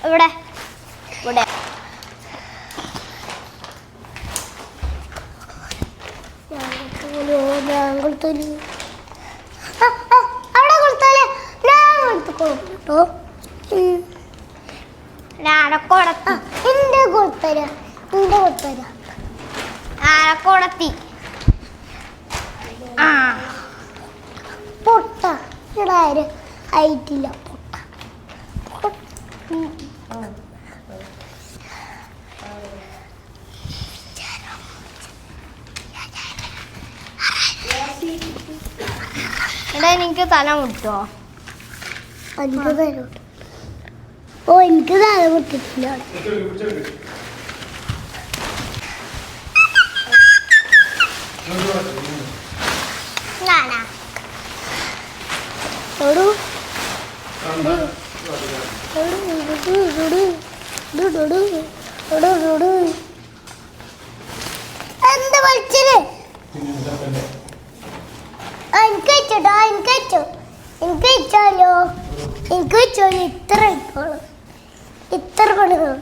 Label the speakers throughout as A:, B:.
A: ഇവിടെ ഇവിടെ അവിടെ കൊടുത്താലേ കേട്ടോ എന്റെ കൊടുത്തരാ ആരക്കൊടത്തി ആ പൊട്ട ഇവിടെ ആര് ആയിട്ടില്ല എടാ എനിക്ക് തല മുട്ടോ എനിക്ക് തല ഓ എനിക്ക് തല മുട്ടിട്ടില്ല എന്താ വലിച്ചത് എനിക്ക് വെച്ചാലോ ഇത്ര പണികൾ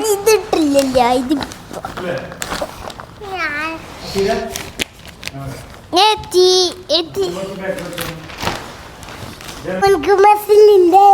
A: ഇതിട്ടില്ല ഇത് മനസ്സിലില്ലേ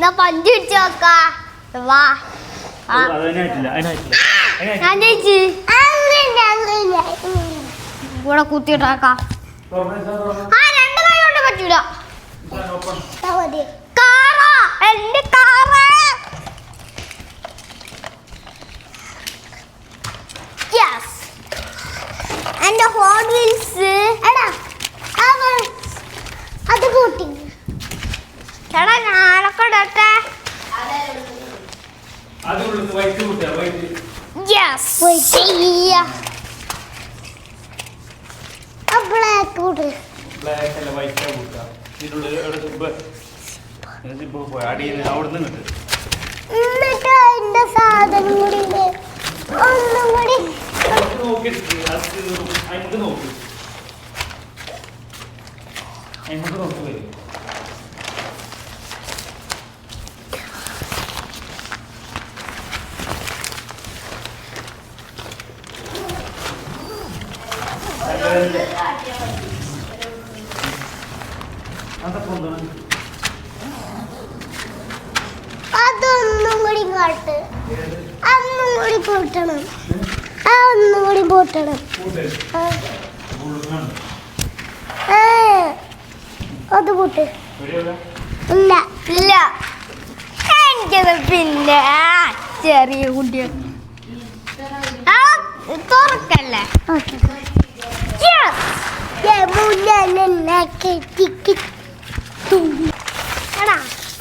A: ഞാൻ പഞ്ച് പിടിച്ചു നോക്കാ വാ ഇവിടെ കുത്തിയിട്ടാക്കാം രണ്ട് കൈ കൊണ്ട് പറ്റൂല കാറാ എന്റെ കാറ് എന്റെ ഹോട്ട് വീൽസ് എടാ അത് കൂട്ടി എടാ ഞാനൊക്കെ ഇടട്ടെ ബ്ലാക്ക് കൂട്ട് എന്നിട്ട് അതിന്റെ സാധനം കൂടി ഒന്നും കൂടി അതൊന്നും കൂടി കാട്ട് അന്നും കൂടി പൊട്ടണം ഒന്നും കൂടി പൊട്ടണം അത് പൊട്ട് ഇല്ല ഇല്ല എനിക്കത് പിന്നെ ചെറിയ കുട്ടികൾ തുറക്കല്ലേ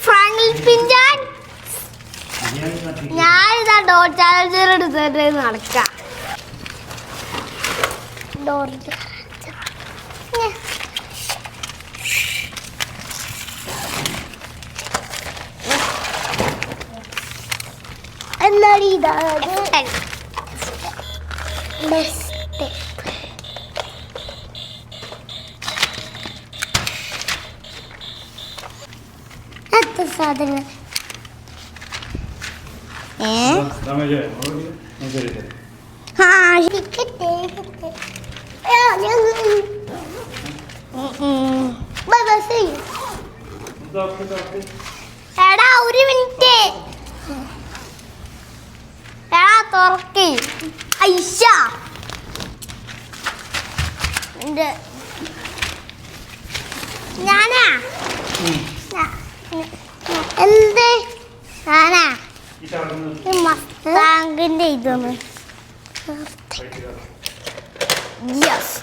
A: ഫ്രണ്ടിൽ പിഞ്ചാൻ ഞാനിതാ ഡോർ ചാർജർ എടുത്തിട്ട് നടക്കാം ഡോർ എന്നാലും ഇതാണ് എത്ര സാധനങ്ങൾ എടാ ഒരു മിനിറ്റ് എടാ തുറക്ക് ഐഷ ഞാനാ എന്ത് ഞാനാ മസ്താങ്കിന്റെ ഇതൊന്ന് യെസ്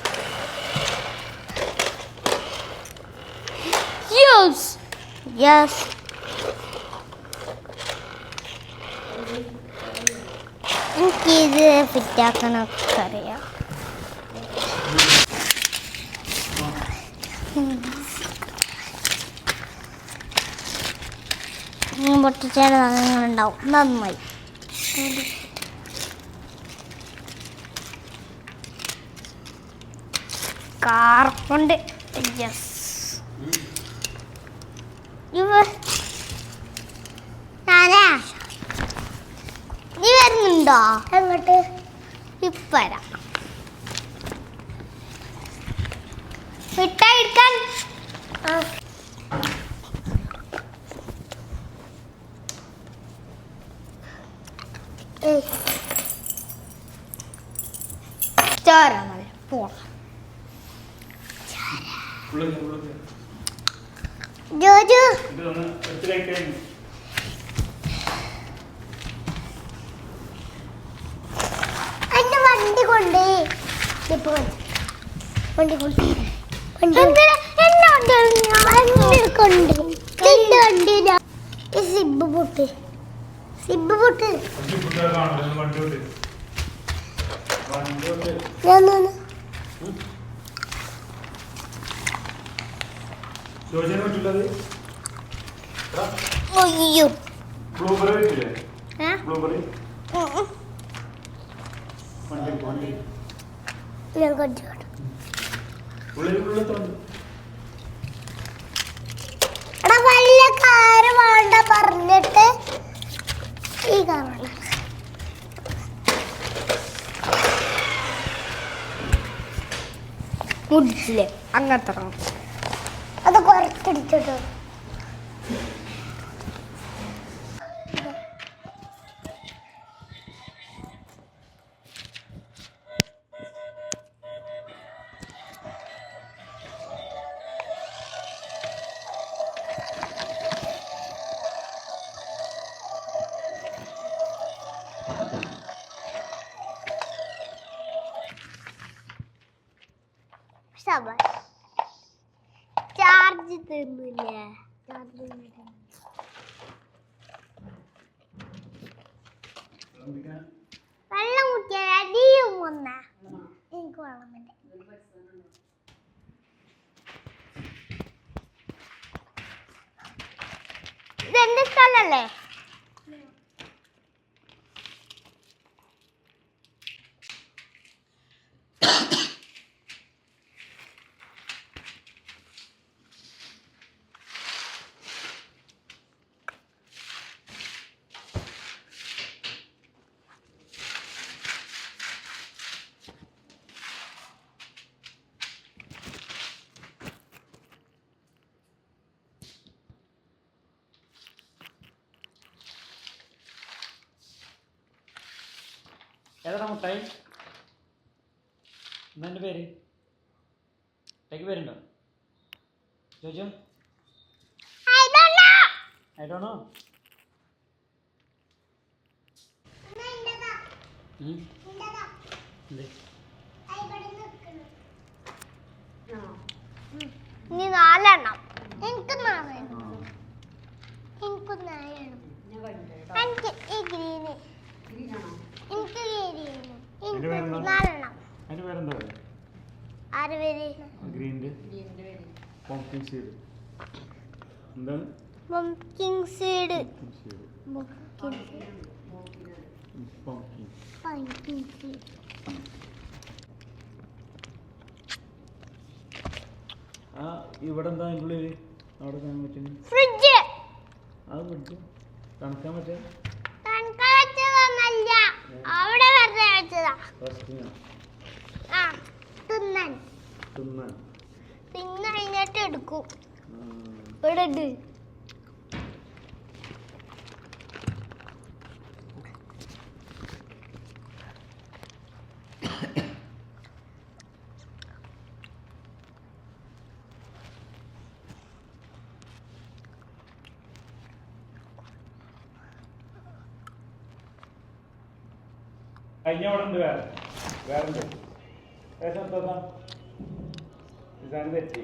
A: യെസ് യെസ് എനിക്കിത് ഫിറ്റാക്കാനൊക്കെ അറിയാം പൊട്ടിച്ചാൽ ഉണ്ടാവും നന്നായി കാർപ്പുണ്ട് യെസ് ഞാനാ നീ വരുന്നുണ്ടോ എങ്ങോട്ട് ഇപ്പ വരാം മിഠായി എടുക്കാൻ ചോര പോണം ജോജു എന്റെ വണ്ടി കൊണ്ട് വണ്ടി കൊണ്ട് സിബ് പൊട്ട് സിബ് പൊട്ട് അയ്യോ ഞാൻ കണ്ടിട്ട് എടാ വലിയ കാറ് വേണ്ട പറഞ്ഞിട്ട് ഈ കാർ വേണ്ട മുടിച്ചില്ലേ അങ്ങനത്തെ അത് കുറച്ചടിച്ചോട്ടോ ചാർജ് തീർന്നില്ലേ വെള്ളം കുട്ടിയാൽ അടിയും വന്ന എനിക്ക് വെള്ളം വേണ്ട ഇതെന്റെ സ്ഥലല്ലേ
B: ഏതാ മുട്ടായി എന്താ എൻ്റെ പേര് ടേക്ക് പേരുണ്ടോ ചോദിച്ചോ ഐ ഡോണ്ട് നോ
A: ഇനി 4 എണ്ണം എനിക്ക് 4 എണ്ണം എനിക്ക് 4 എണ്ണം എനിക്ക് ഈ ഗ്രീന് എനിക്ക് ഈ ഗ്രീന് 4 എണ്ണം
B: അതിൻ്റെ പേരെന്താ
A: ആറ് പേര്
B: ഗ്രീൻ്റെ പംകിൻ സീഡ് എന്താണ്
A: പംകിൻ സീഡ് പംകിൻ സീഡ്
B: ആ ഇവിടെ എന്താ അതിൻ്റെ ഉള്ളിൽ അവിടെ കാണാൻ പറ്റുന്നത്
A: ഫ്രിഡ്ജ്
B: അത് ഫ്രിഡ്ജ് തണുക്കാൻ പറ്റുക
A: തണുക്കാൻ വെച്ചതൊന്നല്ല അവിടെ വെറുതെ വെച്ചതാ ആ തിന്നാൻ
B: തിന്നാൻ
A: പിന്നെ കഴിഞ്ഞിട്ട് എടുക്കും ഇവിടെ ഉണ്ട്.
B: കഴിഞ്ഞ അവിടെ ഉണ്ട് വേറെ വേറെ ഉണ്ട് തെറ്റി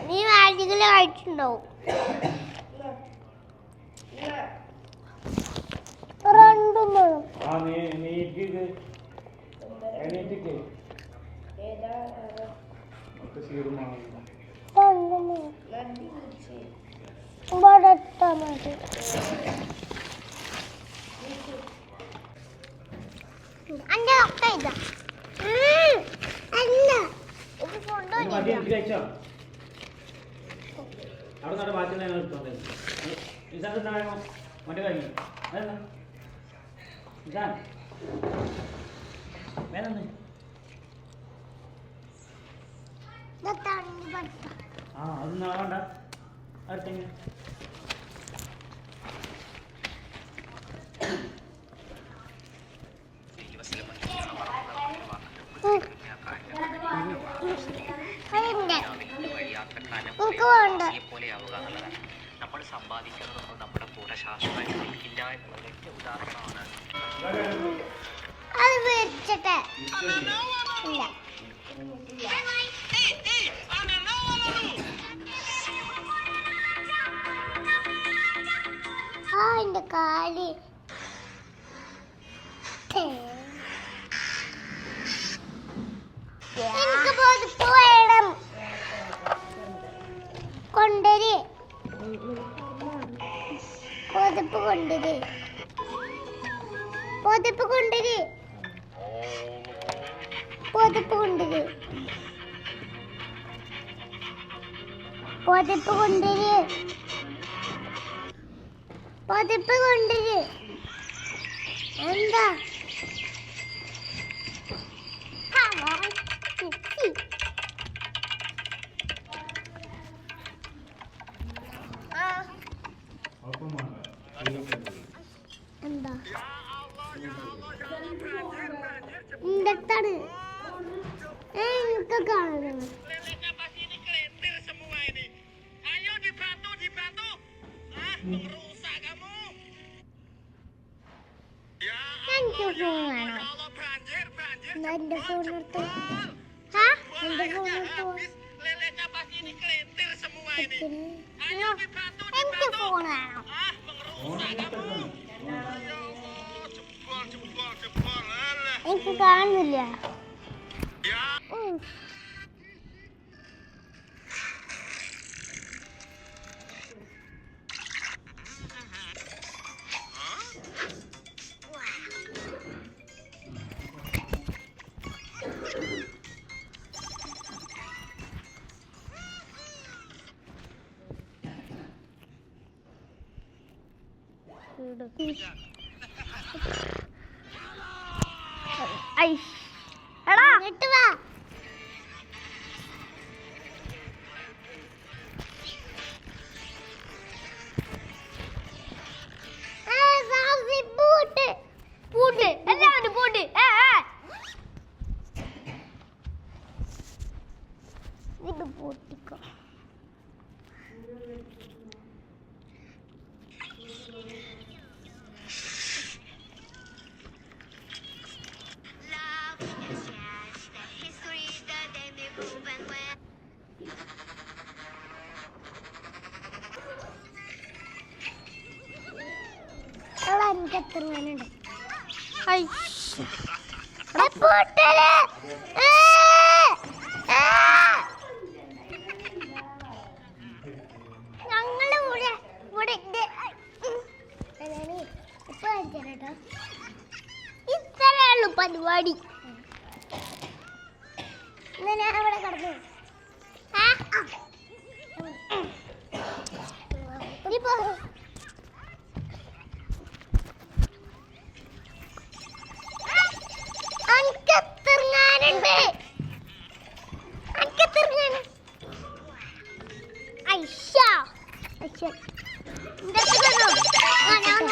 A: നീ മാജിക്കല് കഴിച്ചിട്ടുണ്ടാവും.
B: ആ നീക്ക് ഇത് എണീറ്റിക്ക് കഴിച്ചോ അവിടെ നട ബാക്കി എടുത്തോണ്ട് മറ്റേ കഴിഞ്ഞു അതെന്താ ഇതാ വേറെ ആ അത് വേണ്ട അടുത്തെങ്കിൽ
C: നമ്മൾ സമ്പാദിക്കുന്നത് നമ്മുടെ കൂടെ ശാശ്വതമായി ഇല്ല എന്നുള്ളതിന്റെ ഉദാഹരണമാണ്.
A: എന്റെ കാല് എനിക്ക് പൊതുപ്പ് വേണം. കൊണ്ടര് പൊതുപ്പ് കൊണ്ടര് പൊതുപ്പ് കൊണ്ടര് പൊതുപ്പ് കൊണ്ടര് പൊതുപ്പ് കൊണ്ടര് പൊതുപ്പ് കൊണ്ടര് എന്താ എന്താ എന്താണ് എനിക്ക് കാണുന്നത് എനിക്ക് ഫോൺ വേണം. എന്റെ ഫോൺ എടുത്തു എന്റെ ഫോൺ എടുത്തു എനിക്ക് ഫോൺ വേണം. എനിക്ക് കാണുന്നില്ല. എടാ ഇട്ട് വാ. പൂട്ട് എല്ലാവരും പൂട്ട്. ഇത് പൂട്ടിക്കോ. എനിക്ക് എത്ര വേനുണ്ട് ഞങ്ങള് ഇവിടെ ഇപ്പൊ കേട്ടോ ഇത്രയുള്ളൂ പരിപാടി. ഞാൻ അവിടെ കിടന്നു ഇപ്പൊ അനക്കെത്തിറങ്ങാനുണ്ട്. ഉഷ. അച്ഛൻ. ഇതൊക്കെ തന്നോ? ആ, ഞാൻ